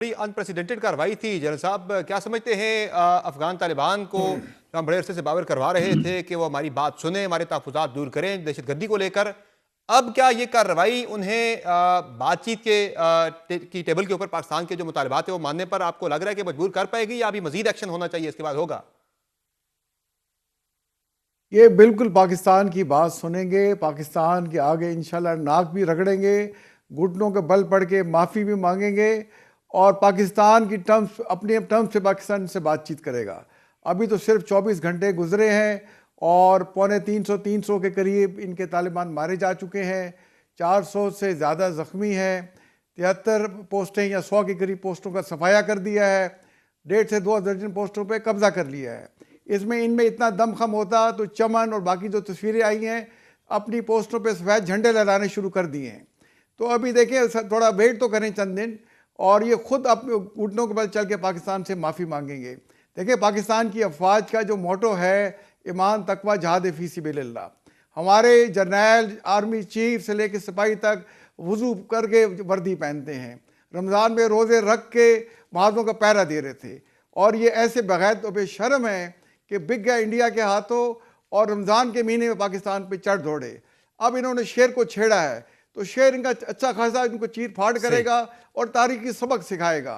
बड़ी अनप्रेसिडेंटेड कार्रवाई थी। जनरल साहब क्या समझते हैं अफगान तालिबान को हम बड़े अरसे से बावर करवा रहे थे कि वो हमारी बात सुने, हमारे तहफ़्फ़ुज़ात दूर करें दहशतगर्दी को लेकर। अब क्या ये कार्रवाई उन्हें बातचीत की टेबल के ऊपर पाकिस्तान के जो मुतालबात है वो मानने पर आपको लग रहा है कि मजबूर कर पाएगी या अभी मजीद एक्शन होना चाहिए, इसके बाद होगा? ये बिल्कुल पाकिस्तान की बात सुनेंगे, पाकिस्तान के आगे इंशाल्लाह नाक भी रगड़ेंगे, घुटनों के बल पड़ के माफ़ी भी मांगेंगे और पाकिस्तान की टर्म्स अपने टर्म्स से पाकिस्तान से बातचीत करेगा। अभी तो सिर्फ 24 घंटे गुजरे हैं और पौने 300 के करीब इनके तालिबान मारे जा चुके हैं, 400 से ज़्यादा ज़ख्मी हैं, 73 पोस्टें या 100 के करीब पोस्टों का सफाया कर दिया है, 1.5 से 2 दर्जन पोस्टों पर कब्जा कर लिया है। इसमें इनमें इतना दमखम होता तो चमन और बाकी जो तस्वीरें आई हैं अपनी पोस्टों पे सफ़ेद झंडे लहराने शुरू कर दिए हैं। तो अभी देखिए थोड़ा वेट तो करें चंद दिन और ये खुद अपने घुटनों के बल चल के पाकिस्तान से माफ़ी मांगेंगे। देखिए पाकिस्तान की अफवाज का जो मोटो है ईमान तकवा जहाद फी सबिलिल्लाह। हमारे जर्नैल आर्मी चीफ से लेकर सिपाही तक वज़ू करके वर्दी पहनते हैं, रमज़ान में रोज़े रख के महाजों का पहरा दे रहे थे और ये ऐसे बगैर तो बेशर्म है कि बिक गया इंडिया के हाथों और रमज़ान के महीने में पाकिस्तान पे चढ़ दौड़े। अब इन्होंने शेर को छेड़ा है तो शेर इनका अच्छा खासा इनको चीर फाड़ करेगा और तारीखी सबक सिखाएगा।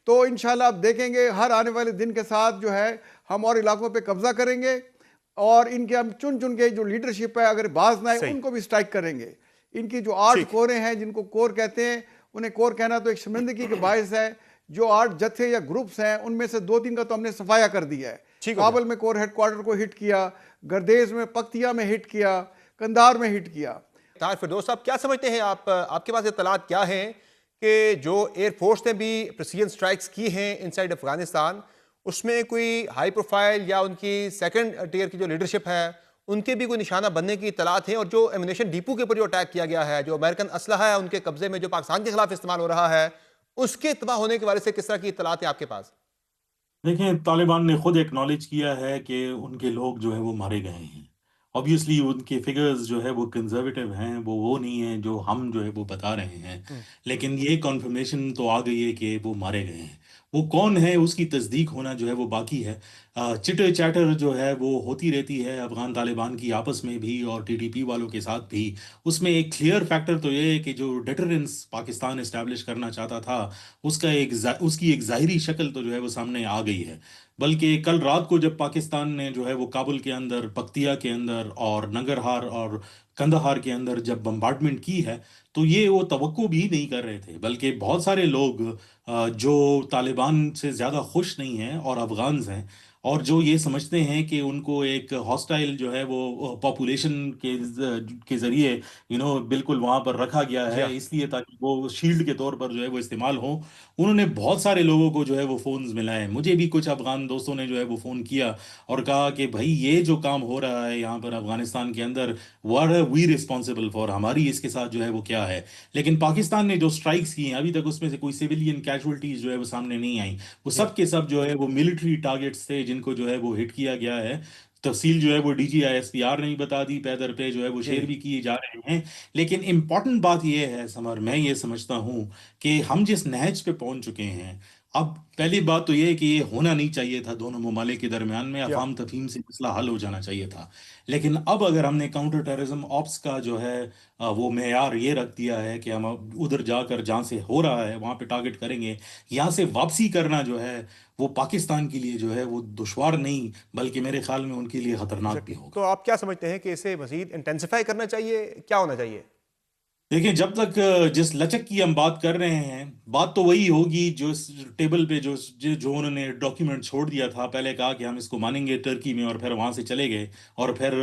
तो इंशाल्लाह आप देखेंगे हर आने वाले दिन के साथ जो है हम और इलाकों पे कब्जा करेंगे और इनके हम चुन चुन के जो लीडरशिप है अगर बाज ना है उनको भी स्ट्राइक करेंगे। इनकी जो 8 कोरें हैं जिनको कोर कहते हैं, उन्हें कोर कहना तो एक शर्मिंदगी के बायस है। जो 8 जत्थे या ग्रुप्स हैं उनमें से 2-3 का तो हमने सफाया कर दिया है। काबुल में कोर हेडक्वार्टर को हिट किया, गर्देज में पख्तिया में हिट किया, कंधार में हिट किया। फिरदौस साहब क्या समझते हैं आप, आपके पास इत्तलात क्या हैं कि जो एयरफोर्स ने भी प्रिसीजन स्ट्राइक्स की हैं इनसाइड अफगानिस्तान, उसमें कोई हाई प्रोफाइल या उनकी सेकंड टियर की जो लीडरशिप है उनके भी कोई निशाना बनने की इत्तलात हैं? और जो एमुनेशन डिपो के ऊपर जो अटैक किया गया है, जो अमेरिकन असलहा है उनके कब्जे में जो पाकिस्तान के खिलाफ इस्तेमाल हो रहा है, उसके तबाह होने के बारे से किस तरह की इत्तलात है आपके पास? देखें, तालिबान ने खुद एक्नॉलेज किया है कि उनके लोग जो है वो मारे गए हैं। ऑब्वियसली उनके फिगर्स जो है वो कंजर्वेटिव हैं, वो नहीं है जो हम जो है वो बता रहे हैं। लेकिन ये कन्फर्मेशन तो आ गई है कि वो मारे गए हैं। वो कौन है उसकी तस्दीक होना जो है वो बाकी है। चिटर चैटर जो है वो होती रहती है अफगान तालिबान की आपस में भी और टीटीपी वालों के साथ भी। उसमें एक क्लियर फैक्टर तो ये है कि जो डिटरेंस पाकिस्तान इस्टेब्लिश करना चाहता था उसकी एक ज़ाहिरी शक्ल तो जो है वो सामने आ गई है। बल्कि कल रात को जब पाकिस्तान ने जो है वो काबुल के अंदर, पख्तिया के अंदर और नंगरहार और कंदहार के अंदर जब बम्बार्डमेंट की है, तो ये वो तवक्को भी नहीं कर रहे थे। बल्कि बहुत सारे लोग जो तालिबान से ज़्यादा खुश नहीं हैं और अफ़गान्स हैं और जो ये समझते हैं कि उनको एक हॉस्टाइल जो है वो पॉपुलेशन के ज़रिए बिल्कुल वहाँ पर रखा गया जी हाँ। है इसलिए ताकि वो शील्ड के तौर पर जो है वो इस्तेमाल हो। उन्होंने बहुत सारे लोगों को जो है वो फ़ोन्स मिलाए। मुझे भी कुछ अफ़गान दोस्तों ने जो है वो फ़ोन किया और कहा कि भाई ये जो काम हो रहा है यहाँ पर अफ़गानिस्तान के अंदर, what are we responsible for, हमारी इसके साथ जो है वो क्या है। लेकिन पाकिस्तान ने जो स्ट्राइक्स की हैं अभी तक उसमें से कोई सिविलियन कैजुअलिटीज जो है वो सामने नहीं आई। वो सब के सब जो है वो मिलिट्री टारगेट्स थे जिनको जो है वो हिट किया गया है। तफसील जो है वो DGISPR ने ही बता दी, पैदर पे जो है वो शेयर भी किए जा रहे हैं। लेकिन इम्पॉर्टेंट बात यह है समर, मैं ये समझता हूँ कि हम जिस नहज पे पहुंच चुके हैं, अब पहली बात तो ये है कि ये होना नहीं चाहिए था दोनों ममालिक के दरमियान में, अफाम तफहीम से मसला हल हो जाना चाहिए था। लेकिन अब अगर हमने काउंटर टेररिज्म ऑप्स का जो है वो मेयार ये रख दिया है कि हम अब उधर जाकर जहाँ से हो रहा है वहाँ पे टारगेट करेंगे, यहाँ से वापसी करना जो है वो पाकिस्तान के लिए जो है वो दुश्वार नहीं बल्कि मेरे ख्याल में उनके लिए खतरनाक भी तो होगा। आप क्या समझते हैं कि इसे मजीद इंटेंसिफाई करना चाहिए, क्या होना चाहिए? देखिए, जब तक जिस लचक की हम बात कर रहे हैं, बात तो वही होगी जो इस टेबल पे जो उन्होंने डॉक्यूमेंट छोड़ दिया था। पहले कहा कि हम इसको मानेंगे टर्की में और फिर वहां से चले गए और फिर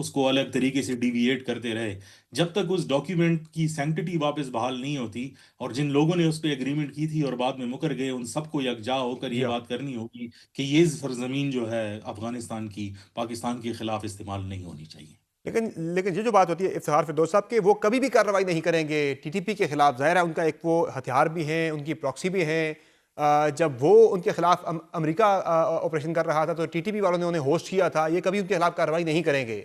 उसको अलग तरीके से डिविएट करते रहे। जब तक उस डॉक्यूमेंट की सैंक्टिटी वापस बहाल नहीं होती और जिन लोगों ने उस पर एग्रीमेंट की थी और बाद में मुकर गए, उन सबको यकजा होकर जी ये हाँ। बात करनी होगी कि ये सरजमीन जो है अफगानिस्तान की पाकिस्तान के खिलाफ इस्तेमाल नहीं होनी चाहिए। लेकिन लेकिन ये जो बात होती है इफ्तिखार फिरदौस साहब के, वो कभी भी कार्रवाई नहीं करेंगे टीटीपी के खिलाफ। जाहिर है उनका एक वो हथियार भी हैं, उनकी प्रॉक्सी भी हैं। जब वो उनके खिलाफ अमेरिका ऑपरेशन कर रहा था तो टीटीपी वालों ने उन्हें होस्ट किया था। ये कभी उनके खिलाफ कार्रवाई नहीं करेंगे।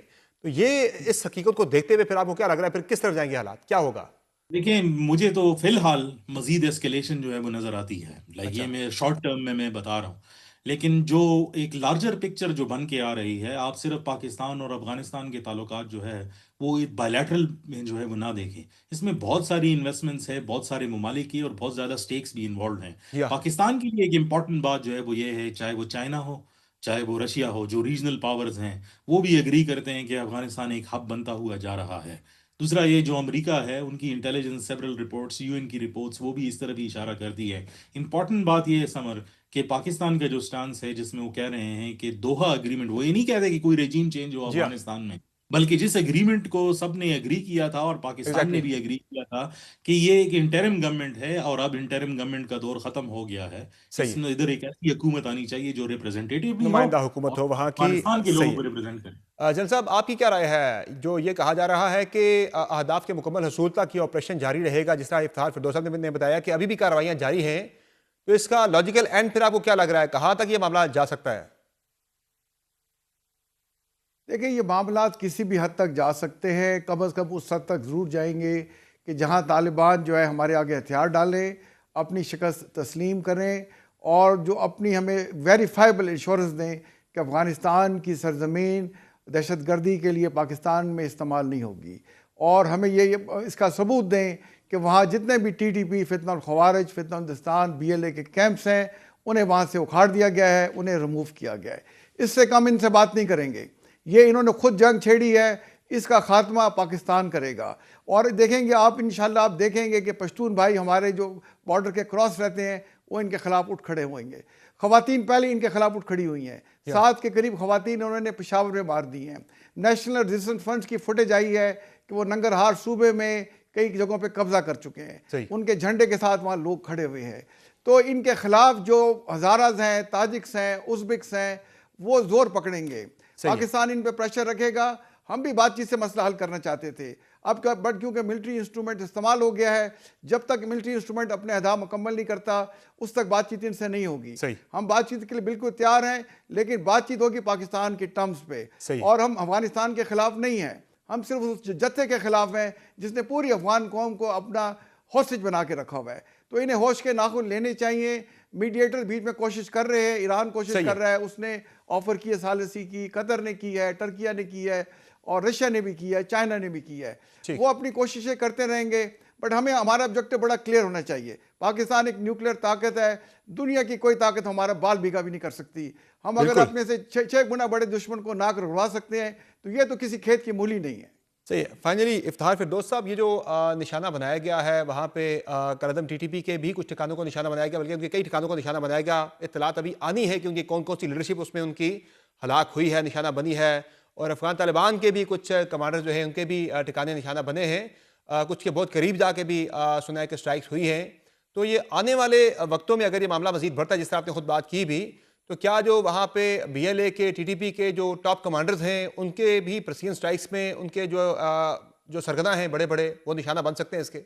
तो ये इस हकीकत को देखते हुए फिर आपको क्या लग रहा है, फिर किस तरफ जाएंगे हालात, क्या होगा? देखिए, मुझे तो फिलहाल मजीद एस्केलेशन जो है वो नजर आती है। ये अच्छा। मैं शॉर्ट टर्म में मैं बता रहा हूँ, लेकिन जो एक लार्जर पिक्चर जो बन के आ रही है, आप सिर्फ पाकिस्तान और अफगानिस्तान के ताल्लुकात जो है वो एक बायलैटरल में जो है वो ना देखें। इसमें बहुत सारी इन्वेस्टमेंट्स है, बहुत सारे ममालिक की, और बहुत ज़्यादा स्टेक्स भी इन्वॉल्व हैं। या पाकिस्तान के लिए एक इम्पॉर्टेंट बात जो है वो ये है, चाहे वो चाइना हो, चाहे वो रशिया हो, जो रीजनल पावर्स हैं, वो भी एग्री करते हैं कि अफगानिस्तान एक हब बनता हुआ जा रहा है। दूसरा, ये जो अमेरिका है, उनकी इंटेलिजेंस सेवरल रिपोर्ट्स, यूएन की रिपोर्ट्स, वो भी इस तरफ ही इशारा करती है। इंपॉर्टेंट बात ये है समर, कि पाकिस्तान का जो स्टांस है, जिसमें वो कह रहे हैं कि दोहा एग्रीमेंट, वो ये नहीं कहते कि कोई रेजीम चेंज हो जी हाँ, अफगानिस्तान में, बल्कि जिस एग्रीमेंट को सबने एग्री किया था और पाकिस्तान ने एग्जैक्टली। भी एग्री किया था कि ये एक इंटरिम गवर्नमेंट है और अब इंटरिम गवर्नमेंट का दौर खत्म हो गया है। सही है। इसमें इधर एक ऐसी हुकूमत आनी चाहिए जो रिप्रेजेंटेटिव भी हो नुमाइंदा हुकूमत और हो वहाँ की। अफगानिस्तान के सही लोगों है। को रिप्रेजेंट करे। जनरल साहब, आपकी क्या राय है जो ये कहा जा रहा है कि अहदाफ के मुकम्मल हसूल तक ये ऑपरेशन जारी रहेगा, जिस तरह इफ्तार फिरदौस साहब ने बताया कि अभी भी कार्रवाइयाँ जारी हैं, तो इसका लॉजिकल एंड फिर आपको क्या लग रहा है, कहाँ तक ये मामला जा सकता है? देखिए, ये मामलात किसी भी हद तक जा सकते हैं, कम अज़ कम उस हद तक ज़रूर जाएंगे कि जहां तालिबान जो है हमारे आगे हथियार डालें, अपनी शिकस्त तस्लीम करें, और जो अपनी हमें वेरीफाइबल इंश्योरेंस दें कि अफ़गानिस्तान की सरजमीन दहशतगर्दी के लिए पाकिस्तान में इस्तेमाल नहीं होगी। और हमें ये इसका सबूत दें कि वहाँ जितने भी TTP, फितना ख़वारिज, फितना BLA के कैंप्स हैं, उन्हें वहाँ से उखाड़ दिया गया है, उन्हें रिमूव किया गया है। इससे कम इनसे बात नहीं करेंगे। ये इन्होंने खुद जंग छेड़ी है, इसका खात्मा पाकिस्तान करेगा। और देखेंगे आप, इंशाल्लाह आप देखेंगे कि पश्तून भाई हमारे जो बॉर्डर के क्रॉस रहते हैं, वो इनके खिलाफ उठ खड़े होंगे। खवातीन पहले इनके खिलाफ उठ खड़ी हुई हैं, 7 के करीब खवातीन उन्होंने पेशावर में मार दी हैं। नेशनल रेजिस्टेंस फ्रंट की फुटेज आई है कि वो नंगरहार सूबे में कई जगहों पे कब्जा कर चुके हैं, सही। उनके झंडे के साथ वहाँ लोग खड़े हुए हैं। तो इनके खिलाफ जो हज़ाराज हैं, ताजिक्स हैं, उज़्बेक्स हैं, वो जोर पकड़ेंगे। सही है। पाकिस्तान इन पे प्रेशर रखेगा। हम भी बातचीत से मसला हल करना चाहते थे, अब क्या, बट क्योंकि मिलिट्री इंस्ट्रूमेंट इस्तेमाल हो गया है, जब तक मिलिट्री इंस्ट्रूमेंट अपने अहदाफ मुकम्मल नहीं करता, उस तक बातचीत इनसे नहीं होगी। सही। हम बातचीत के लिए बिल्कुल तैयार हैं, लेकिन बातचीत होगी पाकिस्तान के टर्म्स पे। सही। और हम अफगानिस्तान के खिलाफ नहीं हैं, हम सिर्फ उस जत्थे के खिलाफ हैं जिसने पूरी अफगान कौम को अपना हॉस्टेज बना के रखा हुआ है। तो इन्हें होश के नाखून लेने चाहिए। मीडिएटर बीच में कोशिश कर रहे हैं, ईरान कोशिश सही कर है। रहा है, उसने ऑफर की है सालिसी की, कतर ने की है, टर्किया ने की है, और रशिया ने भी की है, चाइना ने भी की है। ठीक। वो अपनी कोशिशें करते रहेंगे, बट हमें हमारा ऑब्जेक्टिव बड़ा क्लियर होना चाहिए। पाकिस्तान एक न्यूक्लियर ताकत है, दुनिया की कोई ताकत हमारा बाल भीगा भी नहीं कर सकती। हम अगर बिल्कुल अपने से 6 गुना बड़े दुश्मन को नाक रगड़वा सकते हैं, तो ये तो किसी खेत की मूली नहीं है। सही है। फाइनली इफ्तार फिरदौस साहब, ये जो निशाना बनाया गया है वहाँ पे कलअदम TTP के भी कुछ ठिकानों को निशाना बनाया गया, बल्कि उनके कई ठिकानों को निशाना बनाया गया। इत्तलात अभी आनी है कि उनकी कौन कौन सी लीडरशिप उसमें उनकी हलाक हुई है, निशाना बनी है। और अफगान तालिबान के भी कुछ कमांडर जो हैं उनके भी ठिकाने निशाना बने हैं। कुछ के बहुत करीब जाके भी सुना है कि स्ट्राइक्स हुई हैं। तो ये आने वाले वक्तों में अगर ये मामला मजीद बढ़ता है, जिस तरह आपने खुद बात की भी, तो क्या जो वहाँ पे BLA के TTP के जो टॉप कमांडर्स हैं उनके भी प्रेसिडेंट स्ट्राइक्स में उनके जो सरगना हैं बड़े बड़े, वो निशाना बन सकते हैं इसके?